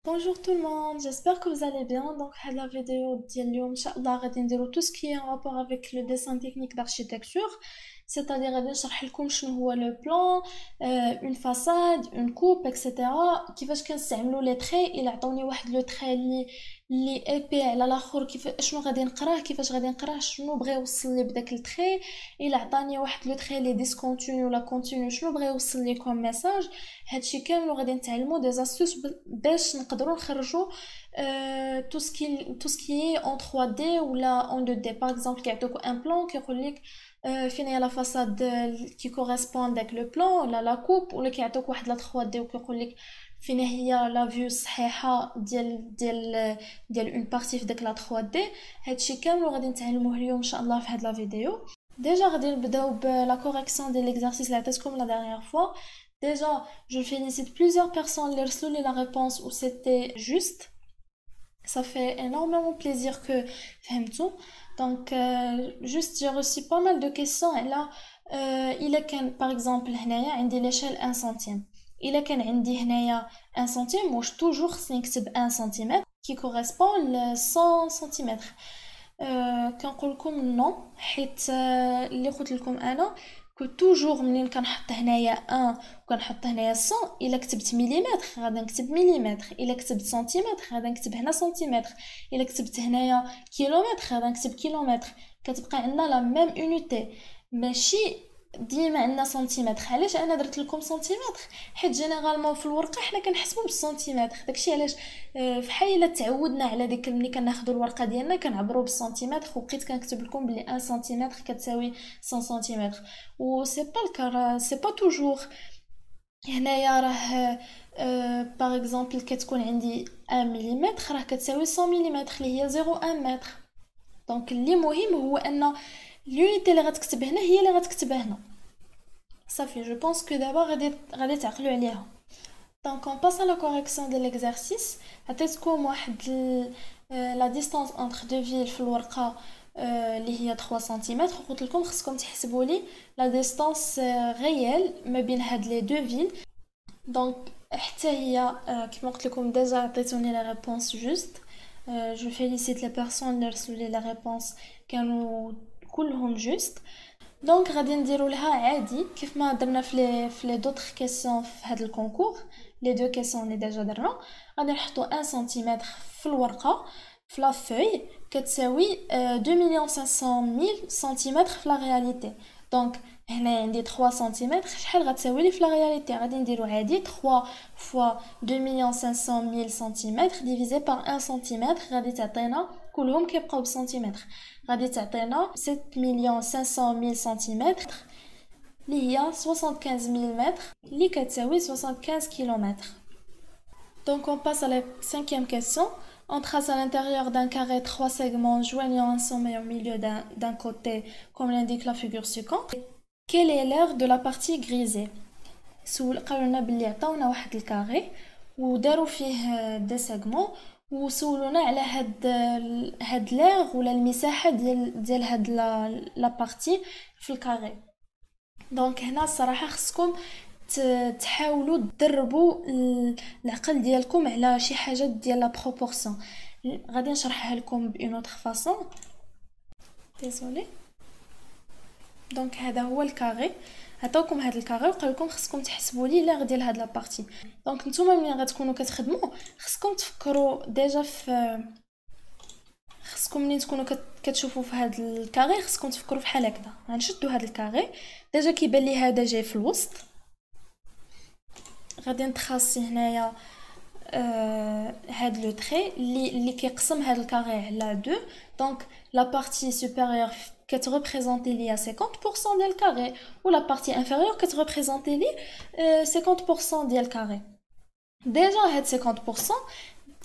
Bonjour tout le monde, j'espère que vous allez bien. Donc, la vidéo ديال اليوم إن شاء الله غادي نديرو tout ce qui est en rapport avec le dessin technique d'architecture. C'est-à-dire غادي نشرح لكم شنو هو لو بلان، une façade, une coupe, etc. كيفاش كنستعملوا لي تري الى عطوني واحد لو تري اللي ايبي على الاخر، كيف شنو غادي نقراه، كيفاش غادي نقراه، شنو بغى يوصل لي بداك التري. الى عطاني واحد لو تري لي ديسكونتينيو ولا كونتينيو، شنو بغى يوصل لي كوم ميساج. هادشي كامل غادي نتعلمو دي زاستوس باش نقدروا نخرجوا tout ce qui est en 3D ولا en 2D. par exemple كيعطوك un plan كيقول لك فين هي لا فاصاد qui correspond avec le plan ولا la coupe، ولا كيعطوك واحد لا 3D وكيقول لك فين هي لا فيو الصحيحه ديال اون بارتي في داك لا 3D. هادشي كامل غادي نتعلموه اليوم ان شاء الله في هاد لا فيديو. ديجا غادي نبداو بلا كوريكسيون ديال ليكزارسيس اللي عطيتكم لا dernière fois. Déjà, je félicite plusieurs personnes qui ont reçu la réponse où c'était juste. Ça fait énormément plaisir que فهمتوا. Donc, juste, j'ai reçu pas mal de questions. Et là, il est qu'un, par exemple, هنايا عندي l'échelle 1 centime. Il est qu'un عندي هنايا 1 centime. Moi, je toujours نكتب 1 centimètre qui correspond à 100 centimètres. كنقول لكم non حيت اللي قلت لكم انا كو توجور منين كنحط هنايا 1 وكنحط هنايا 100. الا كتبت مليمتر غادي نكتب مليمتر، الا كتبت سنتيمتر غادي نكتب هنا سنتيمتر، الا كتبت هنايا كيلومتر غادي نكتب كيلومتر. كتبقى عندنا لا ميم اونيتي، ماشي ديما عندنا سنتيمتر. علاش انا درت لكم سنتيمتر؟ حيت جينيرالمون في الورقه حنا كنحسبوا بالسنتيمتر، داكشي علاش فحال الا تعودنا على ديك ملي كناخذوا الورقه ديالنا كنعبروا بالسنتيمتر، وبقيت كنكتب لكم بلي 1 سنتيمتر كتساوي 100 سنتيمتر. و سي با الكار، سي با توجور. هنايا راه باغ اكزومبل كتكون عندي 1 مليمتر راه كتساوي 100 مليمتر اللي هي 0.1 متر. دونك اللي مهم هو ان l'unité اللي غتكتب هنا هي اللي غتكتب هنا. صافي، جو بونس كو دابا غادي تعقلوا عليها. دونك on passe à la correction de l'exercice. عطيتكم واحد لا ديستانس entre deux villes في الورقه اللي هي 3 سنتيمتر، قلت لكم خصكم تحسبوا لي لا ديستانس غيال ما بين هاد لي دو فيل. دونك حتى هي كيما قلت لكم ديجا عطيتوني لا ريبونس جوست. جو فيليسيت لي بيرسون اللي رسلوا لي لا ريبونس كانوا كلهم جوست. دونك غادي نديرو لها عادي كيف ما درنا في لي دوطر كيسيون في هذا الكونكور. لي دو كيسيون اللي ديجا درنا غادي نحطو 1 سنتيمتر في الورقه في لا فوي كتساوي 2,500,000 سنتيمتر في لا رياليتي. دونك هنا عندي 3 سنتيمتر، شحال غتساوي لي في لا رياليتي؟ غادي نديرو عادي 3 فوا 2,500,000 سنتيمتر ديفيزي بار 1 سنتيمتر، غادي تعطينا كلهم كيبقاو بسنتيمتر، غادي تعطينا 7,500,000 سنتيمتر اللي هي 75,000 متر اللي كتساوي 75 كيلومتر. Donc on passe à la cinquième question. On trace à l'intérieur d'un carré 3 segments joignant un sommet au milieu d'un côté, comme l'indique la figure suivante. Quelle est l'aire de la partie grisée? قالولنا بلي عطاونا واحد الكاري وداروا فيه دي سيغمون، وسولونا على هاد لير ولا المساحه ديال هاد لا بارتي في الكاري. دونك هنا الصراحه خصكم تحاولوا تدربوا العقل ديالكم على شي حاجه ديال لا بروبورسيون. غادي نشرحها لكم بأون اوتر فاصون. ديزولي. دونك هذا هو الكاري، عطاوكم هذا الكاري وقال لكم خصكم تحسبوا لي لير ديال هاد لا بارتي. دونك نتوما ملي غتكونوا كتخدموا خصكم تفكروا ديجا في خصكم ملي تكونوا كتشوفوا في هاد الكاري خصكم تفكروا بحال هكذا. غنشدوا هاد الكاري ديجا كيبان لي هذا جاي في الوسط، غادي نتخاصي هنايا هاد لو تري اللي كيقسم هاد الكاري على دو. دونك لا بارتي سوبيريور كتريبريزونتي ليا 50% ديال الكاري، و لا بارتي انفيريور كتريبريزونتي لي 50% ديال الكاري. ديجا هاد 50%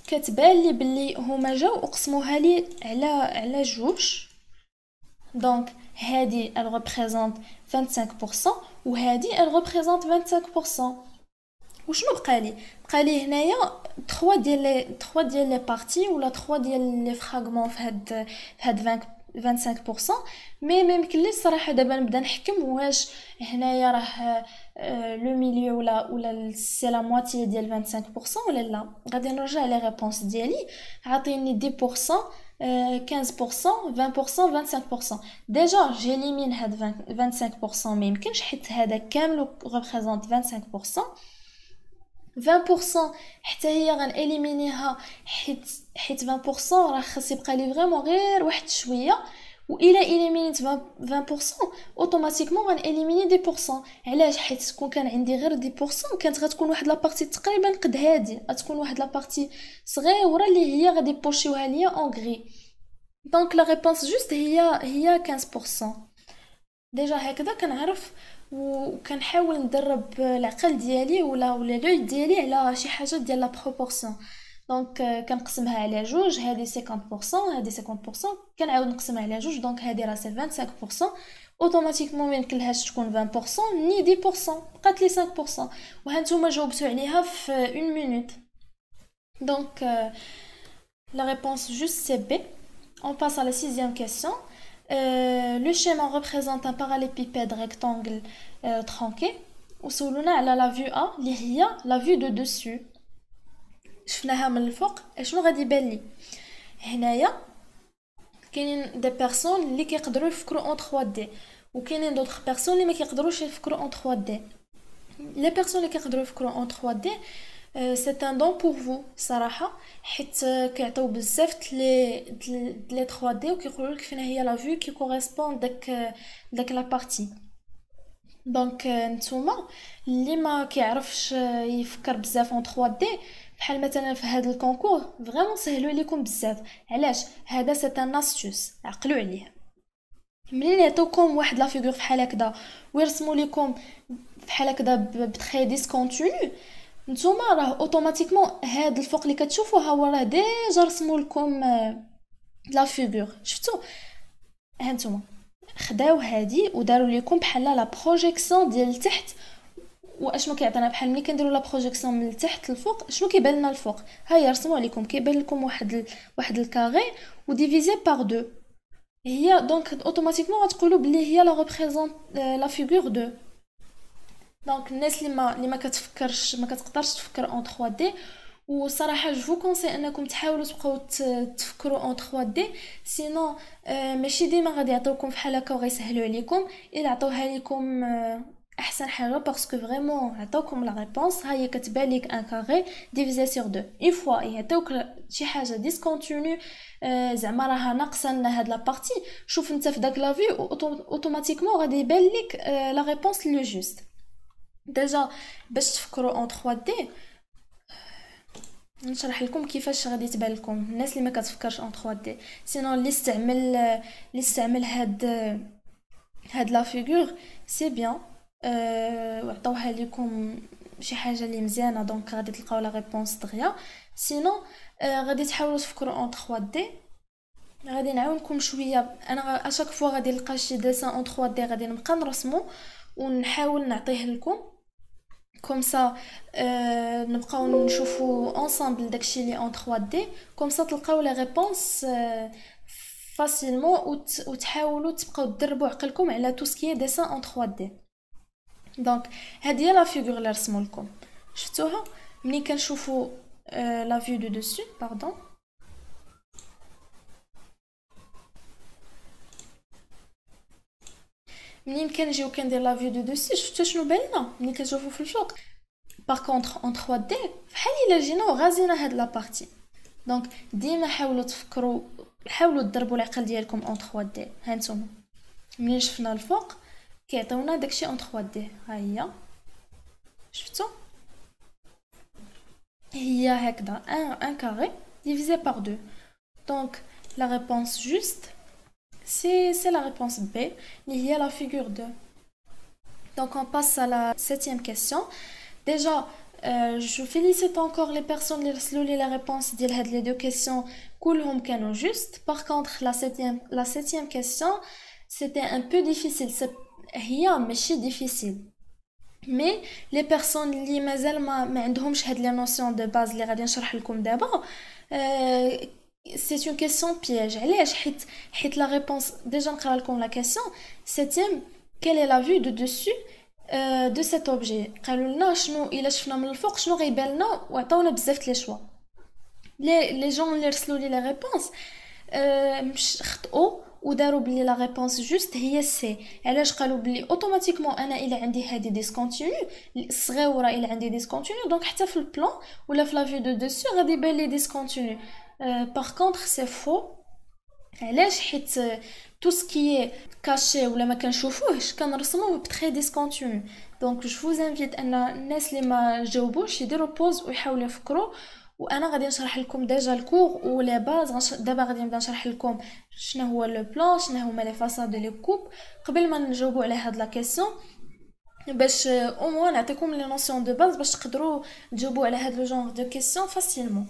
كتبان لي بلي هما جاو وقسموها لي على جوج. دونك هادي elle représente 25% وهادي elle représente 25%. وشنو بقى لي هنايا 3 ديال لي بارتي ولا 3 ديال لي فراغمون في هاد 25%. مي ميمكنليش صراحه دابا نبدا نحكم واش هنايا راه لو ميليو ولا سي لا موتي ديال 25% ولا لا. غادي نرجع لي ريبونس ديالي. عطيني 10%، 15%، 20%، 25%. ديجا جيليمين هاد 25%، ما يمكنش حيت هذا كامل ريبريزونط 25%. 20% حتى هي غناليمينيها حيت 20% راه خاص يبقى لي فريمون غير واحد شويه. وإلا إليمينيت 20% اوتوماتيكمون غناليميني 10%. علاش؟ حيت كون كان عندي غير 10% كانت غتكون واحد لابارتي تقريبا قد هادي، غتكون واحد لابارتي صغيره اللي هي غادي بوشيوها ليا اون غري. دونك لا ريبونس جوست هي 15%. ديجا هكذا كنعرف وكنحاول ندرب العقل ديالي ولا لوي ديالي على شي حاجه ديال لا بروبورسيون. دونك كنقسمها على جوج، هذه 50%، هذه 50%، كنعاود نقسمها على جوج. دونك هذه راه سي 25%. اوتوماتيكمون ما يمكنلهاش تكون 20% ني 10%، بقات لي 5%. وها نتوما جاوبتوا عليها في 1 مينوت. دونك la réponse juste c'est B. On passe à la sixième question. Le schéma représente un parallélépipède rectangle tronqué. وصولنا على la vue A اللي هي la vue de dessus. شفناها من الفوق. شنو غادي يبان لي هنايا؟ كاينين دي بيرسون اللي كيقدروا يفكروا اون 3 دي، وكاينين دوطخ بيرسون اللي ما كيقدروش يفكروا اون 3 دي. لي بيرسون اللي كيقدروا يفكروا اون 3 دي سي ان دون بور فو صراحه، حيت كيعطيو بزاف لي 3 دي وكيقولوا لك فين هي لا فيو كي كوريسبون داك لا بارتي. دونك نتوما اللي ما كيعرفش يفكر بزاف اون 3 دي بحال مثلا في هذا الكونكور فريمون سهلوا عليكم بزاف. علاش؟ هذا سي ان استوس، عقلوا عليه. ملي يعطوكم واحد لا فيغور بحال هكذا ويرسموا لكم بحال هكذا بتري ديسكونتينيو، نتوما راه اوتوماتيكمون هاد الفوق اللي كتشوفوا ها هو راه ديجا رسموا لكم لا فيغور. شفتوا؟ ها نتوما خداو هادي وداروا لكم بحال لا بروجيكسيون ديال التحت. واشنو كيعطينا؟ بحال ملي كنديروا لا بروجيكسيون من التحت للفوق شنو كيبان لنا الفوق؟ ها هي رسموا عليكم كيبان لكم واحد الكاري وديفيزي بار 2. هي دونك اوتوماتيكمون غتقولوا بلي هي لا ريبريزونط لا فيغور 2. دونك الناس اللي ما كتفكرش ما كتقدرش تفكر اون 3 دي، وصراحه جو كونسي انكم تحاولوا تبقاو تفكروا اون 3 دي، سينو ماشي ديما غادي يعطيوكم بحال هكا وغيسهلوا عليكم. الا عطوها لكم احسن حاجه باسكو فريمون عطاوكم لا ريبونس. ها هي كتبان لك ان كاري ديفيزي سور 2. اون فوا يعطيوك شي حاجه ديسكونتينيو زعما راها ناقصه لنا هاد لا بارتي، شوف انت في داك لا فيو اوتوماتيكمون غادي يبان لك لا ريبونس لو جوست. ديجا باش تفكروا اون 3 دي نشرح لكم كيفاش غادي تبان لكم الناس اللي ما كتفكرش اون 3 دي. سينو اللي استعمل هاد لا فيغور سي بيان وعطوها لكم شي حاجه اللي مزيانه، دونك غادي تلقاو لا ريبونس دغيا. سينو غادي تحاولوا تفكروا اون 3 دي. غادي نعاونكم شويه، انا اشاك فوا غادي نلقى شي ديسان اون 3 دي غادي نبقى نرسمو ونحاول نعطيه لكم كوم سا نبقاو نشوفوا انصامبل داكشي اللي اون 3 دي، كوم سا تلقاو لي ريبونس فاسيلمون وتحاولوا تبقاو تدربوا عقلكم على تو سكي ديسان اون 3 دي. دونك هذه هي لا فيغور اللي رسموا لكم. شفتوها ملي كنشوفوا لا فيو دو دوسو باردون. منين كنجيو كندير لا فيو دو دوسي شفتوا شنو باينه ملي كتشوفوا في الفوق؟ باغ كونطخ اون 3 دي بحال الا جينا وغازينا هاد لا بارتي. دونك ديما حاولوا تفكروا، حاولوا تضربوا العقل ديالكم اون 3 دي. ها نتوما منين شفنا الفوق كيعطيونا داكشي اون 3 دي. ها هي شفتوا هي هكذا ان كاري divisé par 2. دونك لا ريبونس جوست c'est la réponse B, il y a la figure 2. Donc on passe à la 7e question. Déjà, je félicite encore les personnes qui ont la réponse de les deux questions. كلهم كانوا juste. Par contre, la 7e question, c'était un peu difficile. هي ماشي difficile. Mais les personnes اللي مازال ما عندهمش هاد les notions de base اللي غادي نشرح لكم دابا c'est une question piège. علاش حيت la réponse déjà نقرا لكم la question. Septième, quelle est la vue de dessus de cet objet. قالوا لنا شنو الا شفنا من الفوق شنو غيبان لنا وعطاونا بزاف لي شوا. لي جون اللي رسلوا لي لي ريبونس مش خطئوا وداروا بلي لا ريبونس جوست هي سي. علاش قالوا بلي اوتوماتيكمون انا الا عندي هذه ديسكونتينيو الصغيره الا عندي ديسكونتينيو دونك حتى في البلان ولا في لا فيو دو دوسو غادي يبان لي ديسكونتينيو. باغ كونطخ سي فو. علاش حيت تو سكي كاشي ولا ما كنشوفوهش كنرسموه بتري ديسكونتينيو. دونك جو فوز انفيت ان الناس اللي ما جاوبوش يديروا بوز ويحاولوا يفكروا. وانا غادي نشرح لكم ديجا الكور ولي باز. دابا غادي نبدا نشرح لكم شنو هو لو بلان شنو هما لي فاصاد لي كوب قبل ما نجاوبوا على هاد لا كيسيون باش او موان نعطيكم لي نوسيون دو باز باش تقدروا تجاوبوا على هاد لو جونغ دو كيسيون فاسيلمون.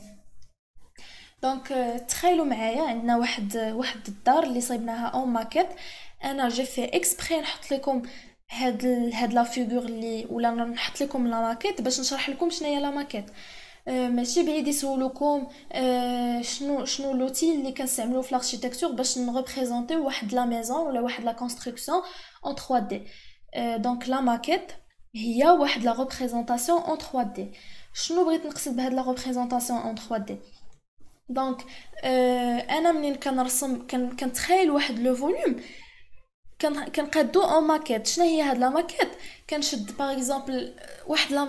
دونك تخيلوا معايا عندنا واحد الدار اللي صايبناها اون ماكيت. انا جي في اكسبري نحط لكم هاد لا فيغور اللي ولا نحط لكم لا ماكيت باش نشرح لكم شنو هي لا ماكيت. ماشي بعيد يسولوكم شنو لوتي اللي كنستعملو في الاركيتكتور باش نريبريزونطيو واحد لا ميزون ولا واحد لا كونستركسيون اون 3 دي. دونك لا ماكيت هي واحد لا ريبريزونطاسيون اون 3 دي. شنو بغيت نقصد بهاد لا ريبريزونطاسيون اون 3 دي؟ دونك انا منين كنرسم كنتخيل واحد لو فوليوم كنقادو اون ماكيت. شنو هي هاد لا ماكيت؟ كنشد باغ اكزومبل واحد لا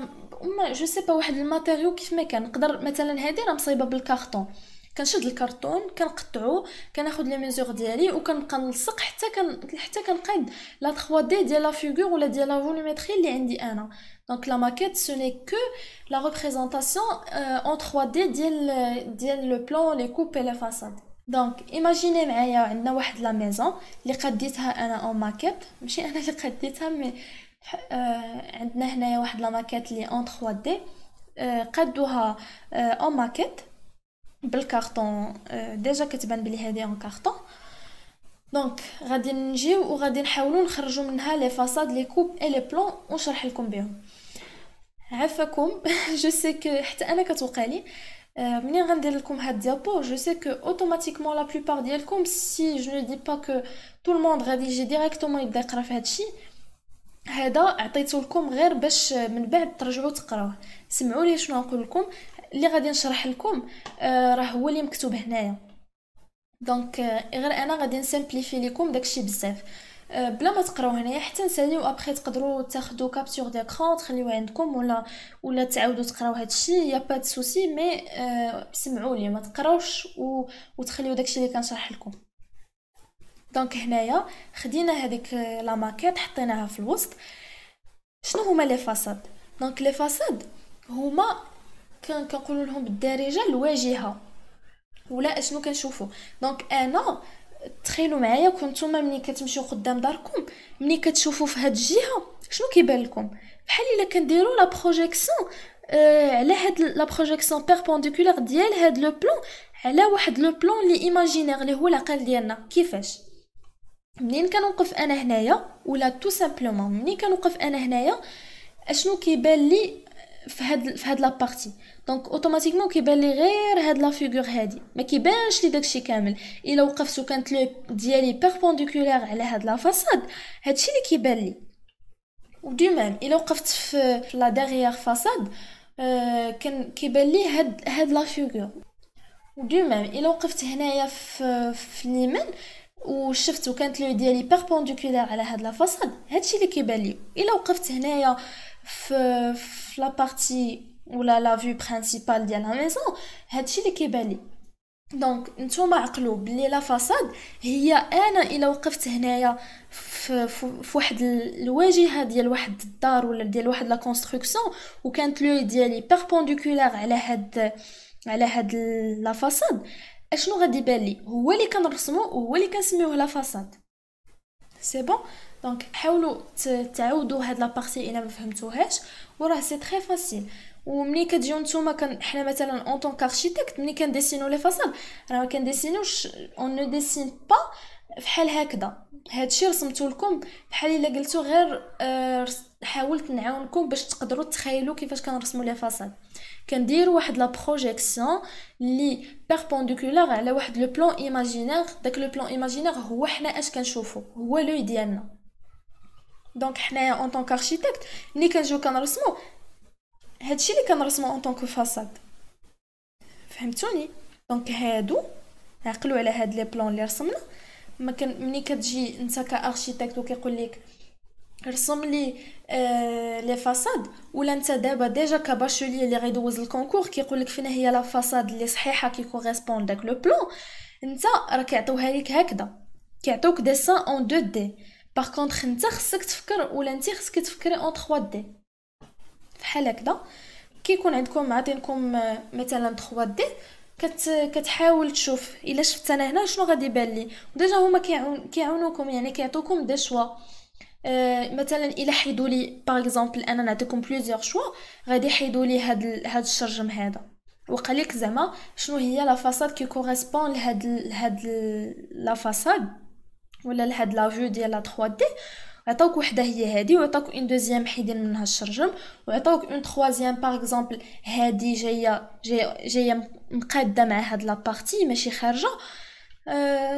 جو سي با واحد الماتيريو كيف ما كان. نقدر مثلا هادي راه مصايبه بالكارطون كنشد الكرتون كنقطعو كناخد لي ميزور ديالي وكنبقى نلصق حتى كنقاد لا 3 دي ديال لا فيغور ولا ديال لا فوليومتري اللي عندي انا. دونك لا ماكيت سو ني كو لا ريبريزونطاسيون اون 3 دي ديال لو بلان لي كوب اي لي فاساد. دونك ايماجيني معايا عندنا واحد لا ميزون اللي قديتها انا اون ماكيت. ماشي انا اللي قديتها مي عندنا هنايا واحد لا ماكيت اللي اون 3 دي قادوها اون ماكيت بالكارطون. ديجا كتبان بلي هذه اون كارطون. دونك غادي نجيو وغادي نحاولوا نخرجوا منها لي فاساد لي كوب اي لي بلان ونشرح لكم بهم. عفاكم جو سي كو حتى انا كتوقع لي منين غندير لكم هاد ديابو جو سي كو اوتوماتيكمون لا بلوبار ديالكم سي جو نو دي با كو تو الموند غادي يجي ديريكتومون يبدا يقرا في هادشي هذا عطيته لكم غير باش من بعد ترجعوا تقراوه. سمعوا لي شنو نقول لكم. اللي غادي نشرح لكم راه هو اللي مكتوب هنايا. دونك غير انا غادي نسامبليفي لكم داكشي بزاف بلا ما تقراو هنايا حتى نساليو ابري تقدروا تاخذوا كابتور ديكران تخليوه عندكم ولا تعاودوا تقراو هادشي يا با د سوسي. مي سمعوا لي ما تقراوش وتخليو داكشي اللي كنشرح لكم. دونك هنايا خدينا هذيك لا ماكيت حطيناها في الوسط. شنو هما لي فاساد؟ دونك لي فاساد هما كنقولوا لهم بالدارجه الواجهه ولا اشنو كنشوفوا. دونك انا تخيلوا معايا كنتوما ملي كتمشيو قدام داركم ملي كتشوفوا في هاد الجهه شنو كيبان لكم؟ بحال الا كنديروا لا بروجيكسيون على هاد لا بروجيكسيون بيربونديكولار ديال هاد لو بلان على واحد لو بلان لي ايماجينير اللي هو العقل ديالنا. كيفاش؟ منين كنوقف انا هنايا ولا تو سامبلومون منين كنوقف انا هنايا اشنو كيبان لي في هاد لا بارتي؟ دونك اوتوماتيكمون كيبان لي غير هاد لا فيغور هادي ما كيبانش لي داكشي كامل. الا وقفت وكانت لو ديالي بيربونديكولار على هاد لا فاساد هادشي اللي كيبان لي. ودو ميم الا وقفت في لا ديغيير فاساد كان كيبان لي هاد لا فيغور. ودو ميم الا وقفت هنايا في اليمين وشفت وكانت لو ديالي بيربونديكولار على هاد لا فاساد هادشي اللي كيبان لي. الا وقفت هنايا في لا بارتي ولا لا فيو برينسيبال ديال لا ميزون هادشي اللي كيبان لي. دونك نتوما عقلوا بلي لا فاساد هي انا الا وقفت هنايا في واحد الواجهه ديال واحد الدار ولا ديال واحد لا كونستركسيون وكانت لو ديالي بيربونديكولار على هاد لا فاساد اشنو غادي يبان لي؟ هو اللي كنرسمو وهو اللي كنسميوه لا فاساد. سي بون. دونك حاولوا تعاودوا هاد لا بارتي الا ما فهمتوهاش وراه سي تري فاسيل. ومني كتجيو نتوما حنا مثلا اون طون كاركتيكت ملي كنديسينو لي فاساد راه ما كنديسينوش اون نو ديسين با فحال هكذا. هادشي رسمته لكم بحال الا قلتو غير حاولت نعاونكم باش تقدروا تخيلوا كيفاش كنرسموا لي فاصاد. كندير واحد لا بروجيكسيون لي بيربونديكولار على واحد لو بلان ايماجينير. داك لو بلان ايماجينير هو حنا اش كنشوفو، هو لوي ديالنا. دونك حنايا اون طونك اركيتكت ملي كنجيو كنرسمو هادشي اللي كنرسمو اون طونك فاصاد. فهمتوني؟ دونك هادو عقلوا على هاد لي بلان اللي رسمنا. ما كان ملي كتجي انت كاركيتكت وكيقول لك رسم لي لي فاصاد، ولا انت دابا ديجا كباشولي اللي غيدوز الكونكور كيقول لك فين هي لا فاصاد اللي صحيحه كي كوريسبوند داك لو بلان، انت راه كيعطيوها لك هكذا، كيعطيوك ديسان اون 2 دي. باغ كونطخ انت خصك تفكر، ولا انت خصك تفكري اون 3 دي بحال هكذا. كيكون عندكم عاطينكم مثلا 3 دي كتحاول تشوف الا شفت انا هنا شنو غادي يبان لي. ديجا هما كيعاونوكم، يعني كيعطوكم دي شوا. مثلا الا حيدوا لي باغ اكزومبل انا نعطيكم بليزيور شوا، غادي يحيدوا لي هاد الشرجم هذا، وقالك زعما شنو هي لا فاصاد كي كوريسبون لهاد لا فاصاد ولا لهاد لا فيو ديال لا 3 دي. عطاوك وحده هي هادي، وعطاوك اون دوزيام حيدين منها الشرجم، وعطاوك اون تروازيام باغ اكزومبل هادي جايه مقاده مع هاد لا بارتي ماشي خارجه.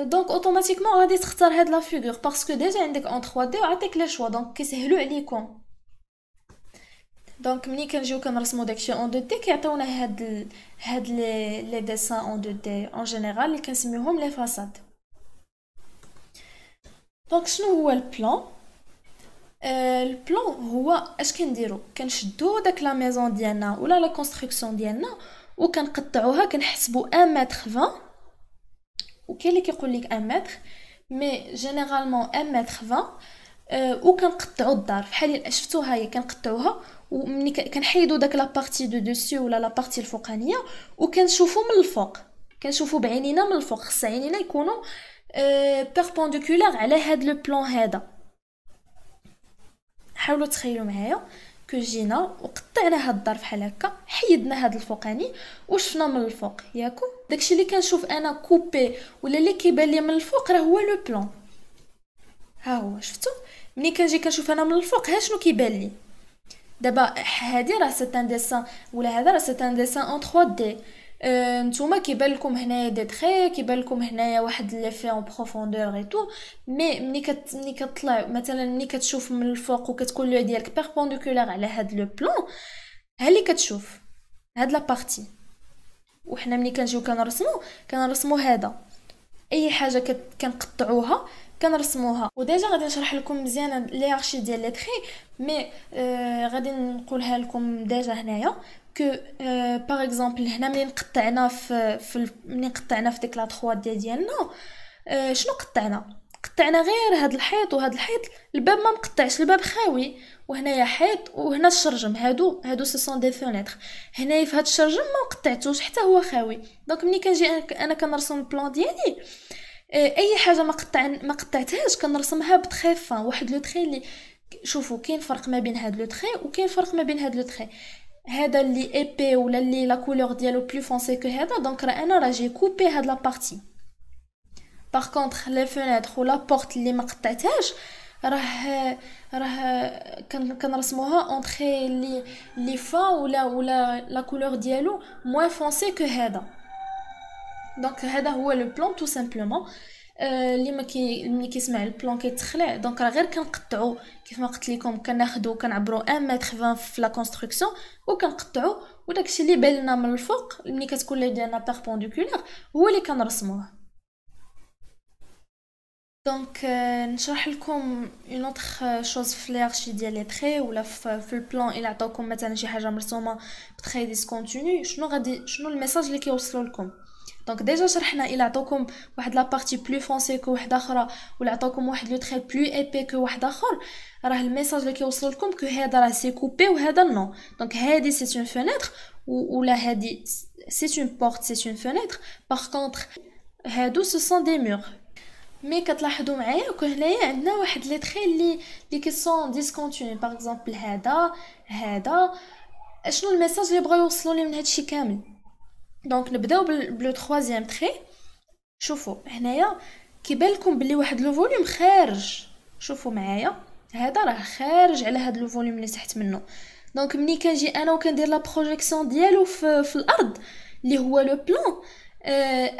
دونك اوتوماتيكمون غادي تختار هاد لا فيغور باسكو ديجا عندك اون 3 دي وعطيك لي شوا، دونك كيسهلوا عليكم. دونك ملي كنجيو كنرسمو داكشي اون 2 دي كيعطيونا هاد لي ديسان اون 2 دي اون جينيرال اللي كنسميوهم لي فاصاد. دونك شنو هو البلان؟ البلان هو اش كنديرو، كنشدو داك لا ميزون ديالنا ولا لا كونستركسيون ديالنا وكنقطعوها، كنحسبو 1 متر 20. وكاين اللي كيقول لك 1 متر، مي جينيرالمون 1 متر 20. وكنقطعوا الدار بحال شفتوها هي كنقطعوها، ومني كنحيدوا داك لا بارتي دو دوسيو ولا لا بارتي الفوقانيه وكنشوفوا من الفوق، كنشوفوا بعينينا من الفوق. خص عينينا يكونوا بيربونديكولار على هاد لو بلان هذا. حاولوا تخيلوا معايا كو جينا وقطعنا هاد الظرف بحال هكا، حيدنا هاد الفوقاني وشفنا من الفوق ياكو. داكشي اللي كنشوف انا كوبي ولا اللي كيبان لي من الفوق راه هو لو بلان. ها هو شفتوا ملي كنجي كنشوف انا من الفوق ها شنو كيبان لي. دابا هادي راه سيتان ديسان ولا هذا راه سيتان ديسان اون 3 دي. نتوما كيبان لكم هنايا دي تري، كيبان لكم هنايا واحد لي في اون بروفوندور اي تو. مي ملي كتطلع مثلا ملي كتشوف من الفوق وكتكون لو ديالك بيربونديكولار على هاد لو بلان، ها اللي كتشوف هاد لا بارتي. وحنا ملي كنجيو كنرسمو هذا اي حاجه كنقطعوها كنرسموها. وديجا غادي نشرح لكم مزيان لي ارشي ديال لي تري، مي غادي نقولها لكم ديجا هنايا كو باغ اكزومبل هنا ملي قطعنا ملي قطعنا في ديك لا 3 ديالنا شنو قطعنا غير هاد الحيط وهاد الحيط. الباب ما مقطعش، الباب خاوي، وهنايا حيط وهنا الشرجم. هادو سي سون دي فونيتر. هنايا في هاد الشرجم ما قطعتوش حتى هو خاوي. دونك ملي كنجي انا كنرسم البلان ديالي اي حاجه ما قطعتهاش كنرسمها بتري فان، واحد لو تري اللي شوفوا كاين فرق ما بين هاد لو تري وكاين فرق ما بين هاد لو تري. هذا اللي ايبي ولا اللي لا كولور ديالو بلو فونسي كو هذا، دونك راه انا راجي كوبي هاد لا بارتي. باغ كونطخ لي فونيتر ولا بورت اللي ما قطعتهاش راه كنرسموها اونطري لي فا ولا لا كولور ديالو موان فونسي كو هذا. دونك هذا هو لو بلان تو سامبلومون. ملي كيسمع البلان كيتخلع، دونك راه غير كنقطعو كيف ما قلت لكم، كناخذو كنعبرو 1 متر 20 في لا كونستركسيون وكنقطعو، وداكشي اللي بان لنا من الفوق ملي كتكون لي ديالنا بيربونديكولار هو اللي كنرسموه. دونك نشرح لكم اون اوتر شوز في لارشي ديال لي تري ولا في البلان. الا عطاوكم مثلا شي حاجه مرسومه بتري ديسكونتينيو شنو الميساج اللي كيوصلوا لكم. دونك ديجا شرحنا الا عطاوكم واحد لا بارتي بلو فونسي كو واحده اخرى، ولا عطاوكم واحد لو تري بلو ايبي كو واحد اخر، راه الميساج اللي كيوصل لكم كو هذا راه سي كوبي وهذا نو. دونك هادي سي اون فينيتر ولا هادي سي اون بورت سي اون فينيتر. باغ كونطخ هادو سو سون دي مور. مي كتلاحظوا معايا كو هنايا عندنا واحد لي تري اللي كي سون ديسكونتينيو. باغ اكزومبل هذا شنو الميساج اللي بغاو يوصلوا لي من هادشي كامل. دونك نبداو بلو 3 تري. شوفوا هنايا كيبان لكم بلي واحد لو فوليوم خارج. شوفوا معايا هذا راه خارج على هاد لو فوليوم اللي تحت منه. دونك ملي كنجي انا وكندير لا بروجيكسيون ديالو في الارض اللي هو لو بلان،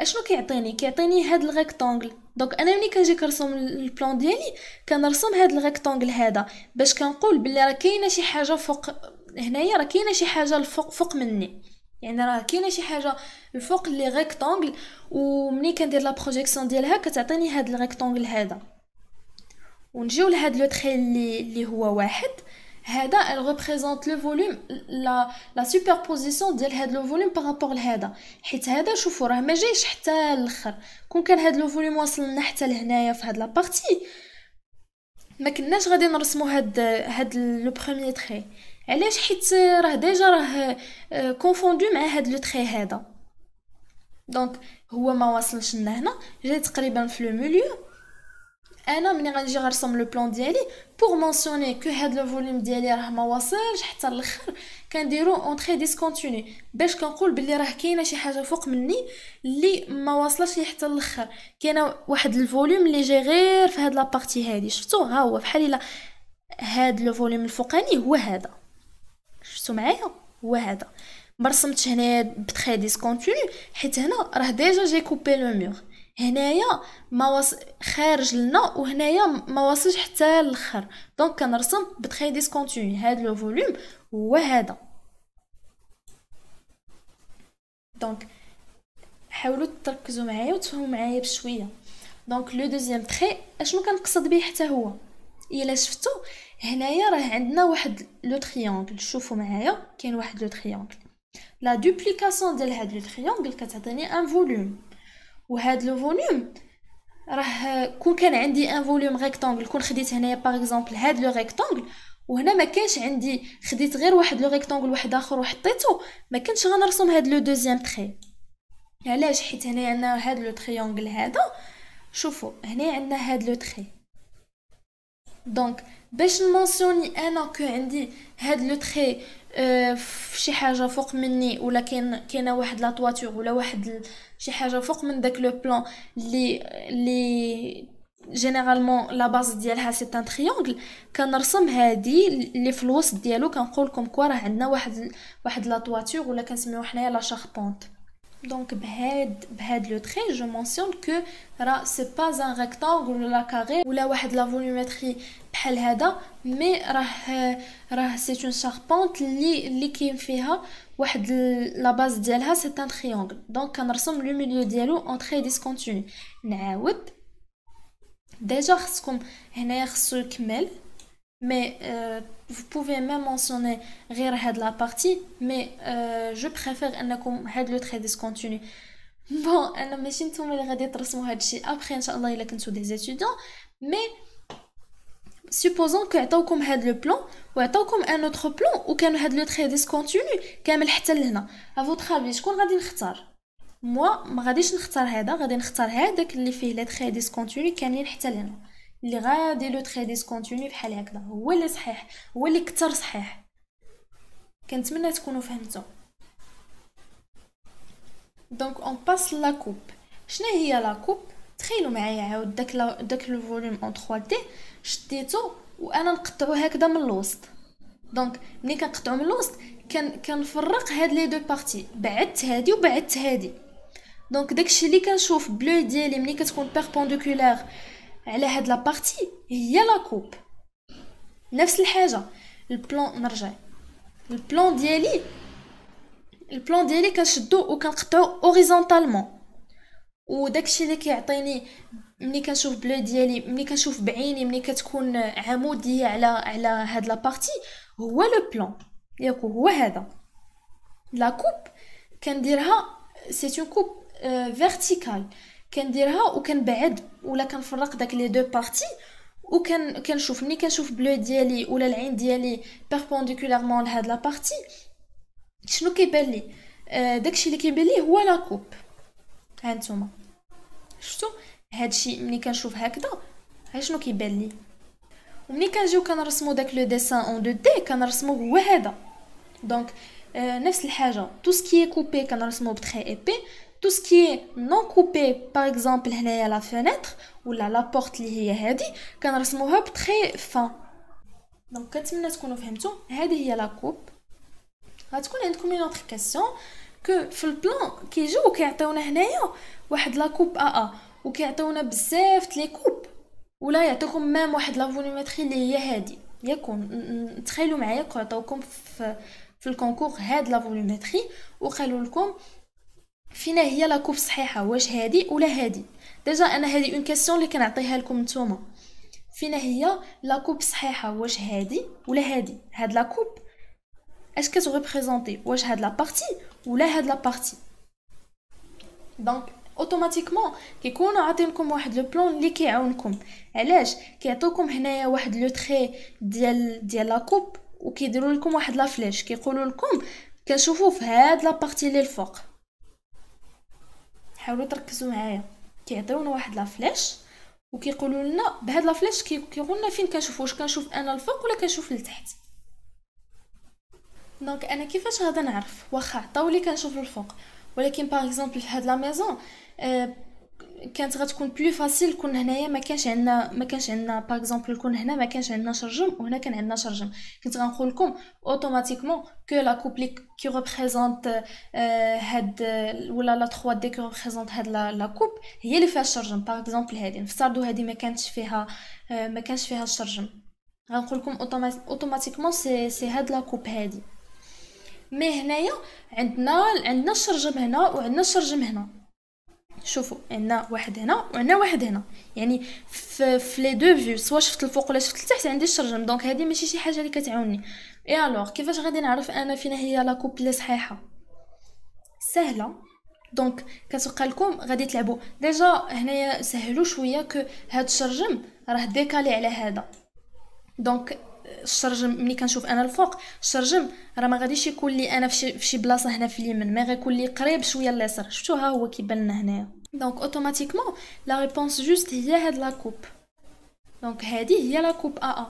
اشنو كيعطيني هاد الريكتانجل. دونك انا ملي كنجي كنرسم البلان ديالي كنرسم هاد الريكتانجل هذا باش كنقول بلي راه كاينه شي حاجه فوق هنايا، راه كاينه شي حاجه فوق مني، يعني راه كاينه شي حاجه الفوق لي ريكتانجل، ومني كندير لا بروجيكسيون ديالها كتعطيني هاد الريكتانجل هذا. ونجيو لهاد لو تري اللي هو واحد، هذا ال ريبريزونط لو فوليوم، لا سوبربوزيسيون ديال هاد لو فوليوم بارابور لهذا، حيت هذا شوفوا راه ما جايش حتى الاخر. كون كان هاد لو فوليوم واصل لنا حتى لهنايا في هاد لا بارتي ما كناش غادي نرسمو هاد لو بروميير تري. علاش؟ حيت راه ديجا راه كونفوندو مع هاد لو تري هذا. دونك هو ما واصلش لنا هنا، جاي تقريبا في لو ميليو. انا ملي غنجي غنرسم لو بلان ديالي بور مونسيوني كو هاد لو فوليوم ديالي راه ما واصلش حتى الاخر، كنديرو اون تري ديسكونتيني باش كنقول بلي راه كاينه شي حاجه فوق مني اللي ما واصلش لي حتى الاخر. كاينه واحد الفوليوم اللي جاي غير في هاد لابارتي هادي، شفتو؟ ها هو بحال الا هاد لو فوليوم الفوقاني هو هذا، شفتو معايا؟ هو هذا. ما رسمتش هنايا بتري ديسكونتيني حيت هنا راه ديجا جاي كوبي لو مور، هنايا ما خارج لنا وهنايا ما واصلش حتى الاخر. دونك كنرسم بتري ديسكونتيني. هاد لو فوليوم هو هذا. دونك حاولوا تركزوا معايا وتفهموا معايا بشويه. دونك لو دوزيام تري اشنو كنقصد به حتى هو؟ الا شفتو هنايا راه عندنا واحد لو تريانجل، شوفوا معايا كاين واحد لو تريانجل، لا دوبليكاسيون ديال هاد لو تريانجل كتعطيني ان فوليوم. وهاد لو فوليوم راه كون كان عندي ان فوليوم ريكتانجل، كون خديت هنايا باغ اكزومبل هاد لو ريكتانجل وهنا ما كانش عندي، خديت غير واحد لو ريكتانجل واحد اخر وحطيته، ما كنتش غنرسم هاد لو دوزيام تري. علاش؟ حيت هنايا عندنا هاد لو تريانجل هذا، شوفوا هنا عندنا هاد لو تري. دونك باش نمونسيوني انا كو عندي هاد لو تري فشي حاجه فوق مني، ولا كاينه واحد لا طواتور ولا واحد شي حاجه فوق من داك لو بلان اللي جينيرالمون لا باز ديالها سي ان تريانجل، كنرسم هادي اللي في الوسط ديالو، كنقول لكم كوا راه عندنا واحد لا طواتور ولا كنسميوه حنايا لا شاربونت. دونك بهاد لو تري جو مونسيون كو راه سي با ان ريكتانجل ولا كاري ولا واحد لا فوليومتري بحال هذا، مي راه سي اون شاربونت اللي كاين فيها واحد لا باز ديالها سي ان تريانجل. دونك كنرسم لو ميليو ديالو اون تري ديسكونتيني. نعاود ديجا خصكم هنايا خصو يكمل، mais vous pouvez même mentionner غير هاد la partie, mais je préfère انكم هاد لو تري ديسكونتيني. بون انا ماشي نتوما اللي غادي ترسموا هادشي ابخي ان شاء الله الا كنتو دي زيتوديون، مي supposons que عطاوكم هاد لو بلان وعطاوكم ان اوتر بلان وكان هاد لو تري ديسكونتيني كامل حتى لهنا. ا فوتر شكون غادي نختار؟ موا ما غاديش نختار هذا، غادي نختار هذاك اللي فيه لي تري ديسكونتيني كاملين حتى لهنا، اللي غادي لو تري ديسكونتيني بحال هكذا، هو اللي صحيح، هو اللي كتر صحيح. كنتمنى تكونوا فهمتوا. دونك اون باس لا كوب. شنو هي لا كوب؟ تخيلوا معايا عاود داك لو فوليوم اون 3 دي شديتو وانا نقطعو هكذا من الوسط. دونك ملي كنقطعو من الوسط كنفرق هاد لي دو بارتي، بعدت هادي وبعدت هادي. دونك داكشي اللي كنشوف بلو ديالي ملي كتكون بيربونديكولار على هاد لا بارتي هي لا كوب. نفس الحاجه البلان، نرجع البلان ديالي كنشدو وكنقطعو اوريزونطالمون، وداكشي اللي كيعطيني ملي كنشوف بلو ديالي، ملي كنشوف بعيني ملي كتكون عموديه على هاد لا بارتي هو لو بلان ياكو، هو هذا. لا كوب كنديرها سي اون كوب فيرتيكال، كنديرها وكنبعد ولا كنفرق داك لي دو بارتي كنشوف ملي كنشوف بلو ديالي ولا العين ديالي بيربونديكولارمون لهاد لا بارتي شنو كيبان لي؟ داكشي اللي كيبان لي هو لا كوب. ها نتوما شفتوا هادشي ملي كنشوف هكذا ها شنو كيبان لي، وملي كنجيو كنرسمو داك لو ديسان اون دو دي كنرسمو هو هذا. دونك نفس الحاجه تو سكي كوبي كنرسمو بتري ايبي، tout ce qui est non coupé par exemple هنايا la fenêtre ولا la porte اللي هي هذه كنرسموها بتري فان. دونك كنتمنى تكونوا فهمتوا. هذه هي لا كوب. غتكون عندكم اون اوتر كيسيون كو في البلان كيجيو كيعطيونا هنايا واحد لا كوب ا وكيعطيونا بزاف لي كوب ولا يعطيكم ميم واحد لا فوليومتري اللي هي هذه. يكون تخيلوا معايا عطاوكم في الكونكور هاد لا فوليومتري وقالوا لكم فينا هي لا كوب صحيحه، واش هادي ولا هادي. ديجا انا هذه اون كيسيون اللي كنعطيها لكم نتوما، فينا هي لا كوب صحيحه، واش هادي ولا هادي. هاد لا كوب اش كتغيبريزونتي، واش هاد لا بارتي ولا هاد لا بارتي. دونك اوتوماتيكمون كيكونوا عاطينكم واحد لو بلان اللي كيعاونكم. علاش كيعطيوكم هنايا واحد لو تري ديال لا كوب وكيديروا لكم واحد لا فلاش كيقولوا لكم كنشوفوا في هاد لا بارتي اللي الفوق. حاولوا تركزوا معايا. كيعطيونا واحد لا فلاش وكيقولوا لنا بهاد لا فلاش كيقولنا فين كنشوف، واش كنشوف انا الفوق ولا كنشوف لتحت. دونك انا كيفاش غادا نعرف واخا عطاولي كنشوف الفوق، ولكن باغ اكزومبل في هاد لا ميزون كانت غتكون بلو فاسيل كون هنايا ما كانش عندنا باغ اكزومبل كون هنا ما كانش عندنا شرجم وهنا كان عندنا شرجم، كنت غنقول لكم اوتوماتيكمون كو لا كوب لي كي ريبريزونت هاد ولا لا 3 دي كي ريبريزونت هاد لا كوب هي اللي فيها الشرجم. باغ اكزومبل هادي نفترضوا هادي ما كانش فيها الشرجم، غنقول لكم اوتوماتيكمون سي هاد لا كوب هادي. مي هنايا عندنا الشرجم هنا وعندنا الشرجم هنا. شوفوا عندنا واحد هنا وعندنا واحد هنا، يعني في لي دو فيو سوا شفت الفوق ولا شفت لتحت عندي الشرجم. دونك هذه ماشي شي حاجه اللي كتعاوني. اي الوغ كيفاش غادي نعرف انا فينا هي لا كوب اللي صحيحه؟ سهله. دونك كتبقى لكم غادي تلعبوا ديجا هنايا سهلوا شويه كو هاد الشرجم راه ديكالي على هذا. دونك الشرجم ملي كنشوف انا الفوق الشرجم راه ما غاديش يكون لي انا في شي بلاصه هنا في اليمين، ما غيكون لي قريب شويه لليسار. شفتوا ها هو كيبان لنا هنايا. دونك اوتوماتيكمون لا ريبونس جوست هي هاد لا كوب. دونك هذه هي لا كوب ا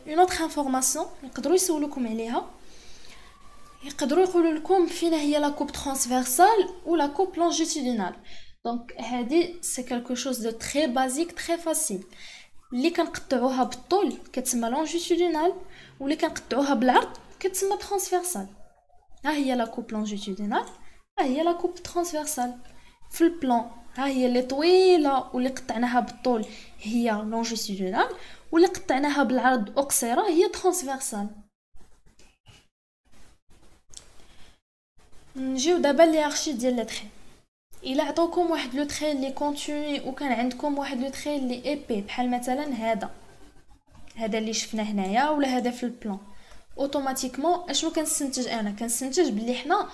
اون اوتر انفورماسيون يقدروا يسولوكم عليها، يقدروا يقولوا لكم فينا هي لا كوب ترانسفيرسال ou la coupe longitudinale. دونك هذه سي كالكو شوز دو تري بازيك تري فاسيل. اللي كنقطعوها بالطول كتسمى لونجيتودينال، واللي كنقطعوها بالعرض كتسمى ترانسفيرسال. ها هي لا كوب لونجيتودينال، ها هي لا كوب ترانسفيرسال. في البلان ها هي اللي طويله واللي قطعناها بالطول هي لونجيتودينال، واللي قطعناها بالعرض وقصيره هي ترانسفيرسال. نجيو دابا ليارشي ديال لي تري. الا عطاوكم واحد لو تري اللي كونتيني وكان عندكم واحد لو تري اللي ايبي بحال مثلا هذا اللي شفنا هنايا ولا هذا في البلان، اوتوماتيكمون اشنو كنستنتج انا؟ كنستنتج بلي حنا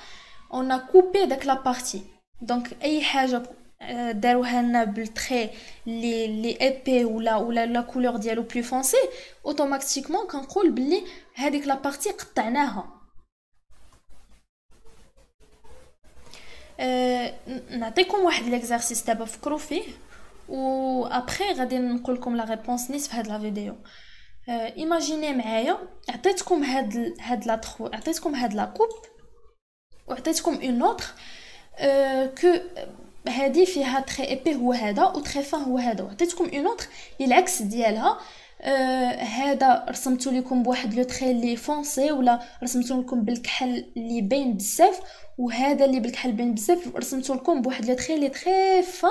اون كوبي داك لا بارتي. دونك اي حاجه داروها لنا بالتري اللي ايبي ولا لا كولور ديالو بلو فونسي، اوتوماتيكمون كنقول بلي هذيك لا بارتي قطعناها. نعطيكم واحد ليكزارسيس دابا فكروا فيه و ابري غادي نقول لكم لا ريبونس نيت في هاد لا فيديو. ايماجيني معايا عطيتكم عطيتكم هاد لا كوب وعطيتكم اون اوتر كو هادي فيها تري ايبي هو هذا و تري فان هو هذا، وعطيتكم اون اوتر اللي العكس ديالها. هذا رسمتو لكم بواحد لو تري اللي فونسي ولا رسمتو لكم بالكحل اللي باين بزاف، وهذا اللي بالكحل باين بزاف رسمتو لكم بواحد لو تري اللي تري فا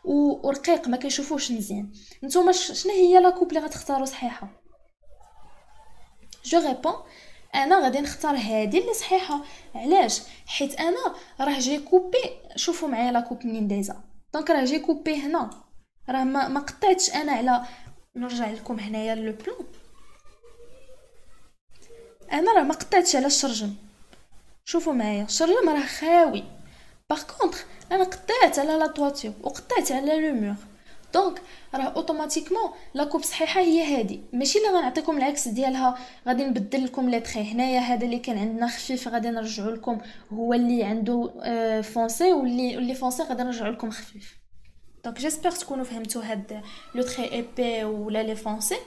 ورقيق ما كيشوفوش مزيان. نتوما شنو هي لا كوب اللي غتختاروا صحيحه؟ جو ريبون انا غادي نختار هذه اللي صحيحه. علاش؟ حيت انا راه جاي كوبي. شوفوا معايا لا كوب منين دايزه. دونك راه جاي كوبي هنا، راه ما قطعتش انا على. نرجع لكم هنايا لو بلان. انا راه ما قطعتش على الشرجم. شوفوا معايا الشرجم راه خاوي. باغ كونطخ انا قطعت على لا طواتور وقطعت على لو مور. دونك راه اوتوماتيكمون لا كوب صحيحه هي هادي، ماشي اللي غنعطيكم العكس ديالها. غادي نبدل لكم لي تري هنايا. هذا اللي كان عندنا خفيف غادي نرجعوا لكم هو اللي عنده فونسي، واللي فونسي غادي نرجعوا لكم خفيف. دونك جيسبر تكونوا فهمتوا هاد لو تري ايبي ولا لي فونسي.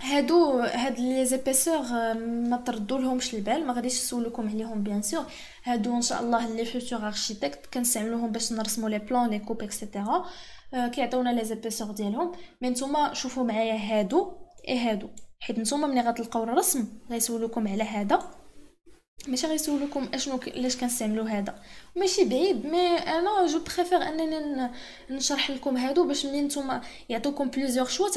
هاد لي زيبيسور ما تردولهمش البال، ما غاديش نسولكم عليهم بيان سور. هادو ان شاء الله لي فيوتور اركيتكت كنستعملوهم باش نرسموا لي بلان لي كوب اكسيتيرا، كيعطيونا لي زيبيسور ديالهم. مي نتوما شوفوا معايا هادو هادو، حيت نتوما ملي غتلقاو الرسم غيسولوكم على هذا، ماشي غيسولوكم اشنو علاش كنستعملوا هذا. ماشي بعيد، مي انا جو بريفير انني نشرح لكم هادو باش ملي نتوما يعطوكم بليزيور شوا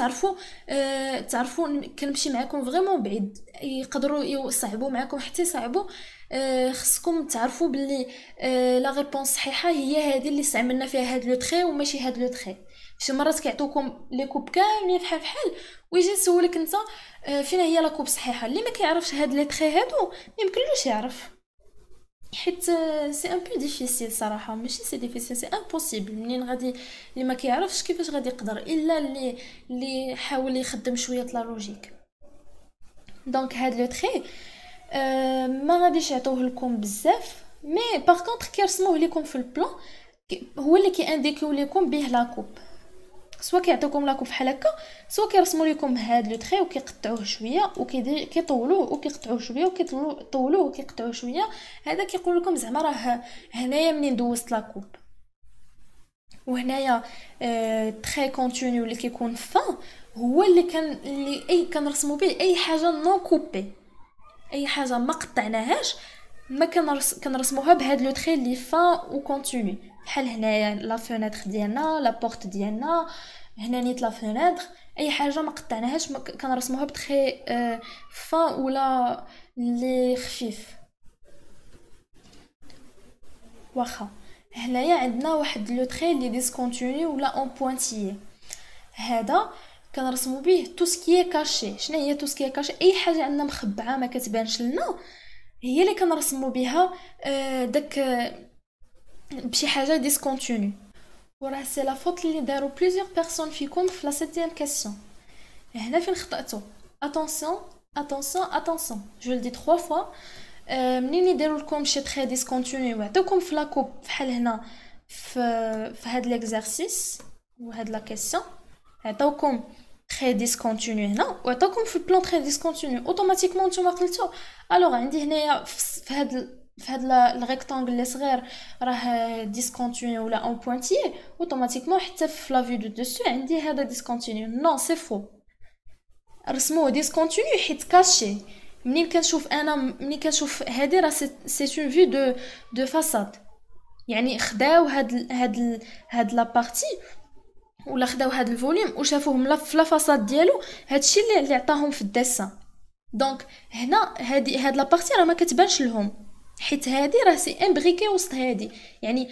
تعرفوا كنمشي معاكم فريمون بعيد، يقدروا يصعبوا معاكم حتى يصعبوا. خصكم تعرفوا باللي لا ريبونس صحيحه هي هذه اللي استعملنا فيها هاد لو تري وماشي هاد لو تري. شي مرات كيعطوكم لي كوب كاملين بحال ويجي يسولك انت فين هي لا كوب صحيحه. اللي ما كيعرفش هاد لي تري هادو ما يمكنلوش يعرف، حيت سي ان بو ديفيسيل صراحه. ماشي سي ديفيسيل، سي امبوسيبل. منين غادي اللي ما كيعرفش كيفاش غادي يقدر، الا اللي حاول يخدم شويه لا لوجيك. دونك هاد لو تري ما غاديش يعطوه لكم بزاف، مي باغ كونطخ كيرسموه لكم في البلان، هو اللي كيانديكيو لكم به لا كوب. سوا كيعطيوكم لاكو بحال هكا، سوا كيرسموا لكم هاد لو تري وكيقطعوه شويه وكيطولوه وكيقطعوه شويه وكيطولوه وكيقطعوه شويه. هذا كيقول لكم زعما راه هنايا منين دوزت لاكوب. وهنايا تري كونتينيو اللي كيكون فان هو اللي كنرسموا به اي حاجه نون كوبي، اي حاجه ما قطعناهاش ما كنرسموها بهاد لو تري اللي فان و كونتينيو. بحال هنايا لا فونيتر ديالنا، لا بورت ديالنا، هنا نيت لا فونيتر، اي حاجه ما قطعناهاش كنرسموها بتري فان ولا لي خفيف. واخا هنايا عندنا واحد لو تري اللي ديسكونتينيو ولا اون بوينتيي، هذا كنرسمو به تو سكي كاشي. شنو هي تو سكي كاشي؟ اي حاجه عندنا مخبعه ما كتبانش لنا هي اللي كنرسمو بها داك بشي حاجه ديسكونتينيو. وراه سي لا فوت اللي داروا بليزيور بيرسون فيكم في لا 7 كيسيون. هنا فين خطأتو. اتونسيون اتونسيون اتونسيون، جو لدي 3 فوا. منين يديروا لكم شي تري ديسكونتينيو ويعطيوكم في لاكوب بحال هنا في هاد ليكزارسيس وهاد لا كيسيون، عطاوكم تري ديسكونتينيو هنا وعطاوكم في البلان تري ديسكونتينيو، اوتوماتيكمون نتوما قلتو الوغ عندي هنايا في هاد الريكتانغل اللي صغير راه ديسكونتينيو ولا اون بوينتي، اوتوماتيكمون حتى في لا فيو دو دوسو عندي هذا ديسكونتينيو. نو سي فو، رسموه ديسكونتينيو حيت كاشي. منين كنشوف هادي راه سي اون فيو دو فاساد، يعني خداو هاد لا بارتي ولا خداو هاد الفوليوم وشافوهم في لا فاساد ديالو. هادشي اللي عطاهم في الدسان. دونك هنا هاد لا بارتي راه ما كتبانش لهم حيت هادي راه سي امبريكي وسط هادي، يعني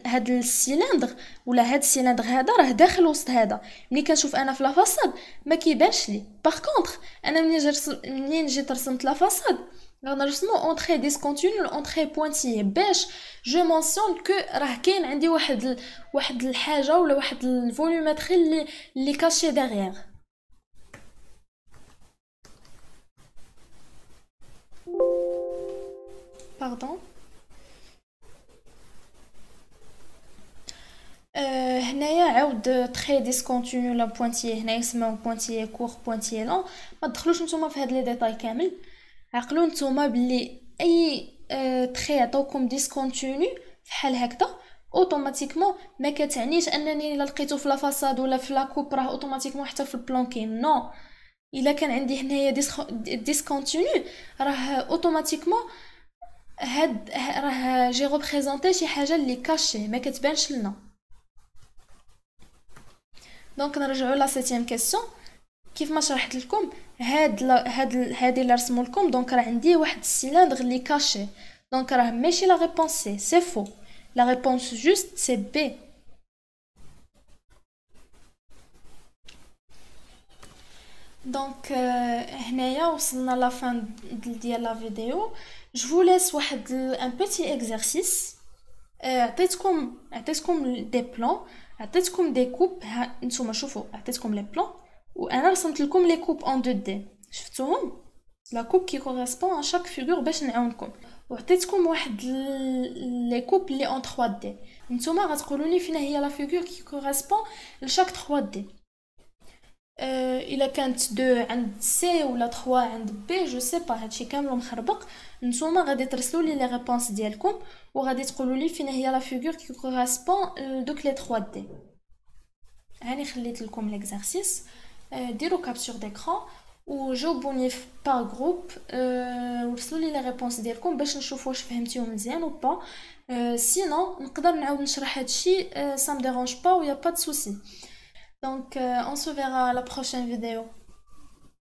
هاد السيلندر ولا هاد السيلندر هذا راه داخل وسط هذا. ملي كنشوف انا في لا فاساد ما كيبانش لي. باغ كونطخ انا منين جيت رسمت لا فاساد غنرسمو اون تري ديسكونتينيو اون تري بوينتي باش جو مونسيون كو راه كاين عندي واحد الحاجه ولا واحد الفوليومتري اللي كاشي ديغيير. باردون. هنايا عاود تري ديسكونتينيو لا بوينتيي، هنايا يسموه بوينتيي كور بوينتيي لون. ما تدخلوش نتوما في هاد لي ديتاي كامل، عقلوا نتوما بلي اي تري عطاوكم ديسكونتينيو فحال هكذا اوتوماتيكمون ما كتعنيش انني الا لقيتو في لا فاساد ولا في لا كوب راه اوتوماتيكمون حتى في البلان كاين. نو، الا كان عندي هنايا ديسكونتينيو راه اوتوماتيكمون هاد راه جي ريبريزونتي شي حاجه اللي كاشي ما كتبانش لنا. دونك نرجعوا لا 7 كيسيون. كيف ما شرحت لكم هادي اللي رسموا لكم، دونك راه عندي واحد السيلندر اللي كاشي. دونك راه ماشي لا ريبونس سي فو، لا ريبونس جوست سي بي. دونك هنايا وصلنا لا فان ديال لا فيديو. جو فو ليس واحد ان بيتي اكزرسيس. عطيتكم دي بلان، عطيتكم دي كوب. نتوما شوفوا عطيتكم لي بلان وانا رسمت لكم لي كوب اون 2 دي. شفتوهم لا كوب كي كوريسبون ا شاك فيغور باش نعاونكم. وعطيتكم واحد لي كوب اللي اون 3 دي. نتوما غتقولوا لي فين هي لا فيغور كي كوريسبون لشاك 3 دي. الا كانت 2 عند سي ولا 3 عند بي جو سي با، هادشي كامل مخربق. نتوما غادي ترسلوا لي ريبونس ديالكم وغادي تقولوا لي فين هي لا فيغور كي كوريسبون دوك لي 3 دي. هاني خليت لكم ليكزارسيس، ديروا كابتور ديكران وجاوبوني با جروب، ورسلوا لي ريبونس ديالكم باش نشوفوا واش فهمتيهم مزيان ou pas. سينو نقدر نعاود نشرح هادشي، ça me dérange pas ou y a pas de souci. Donc on se verra à la prochaine vidéo.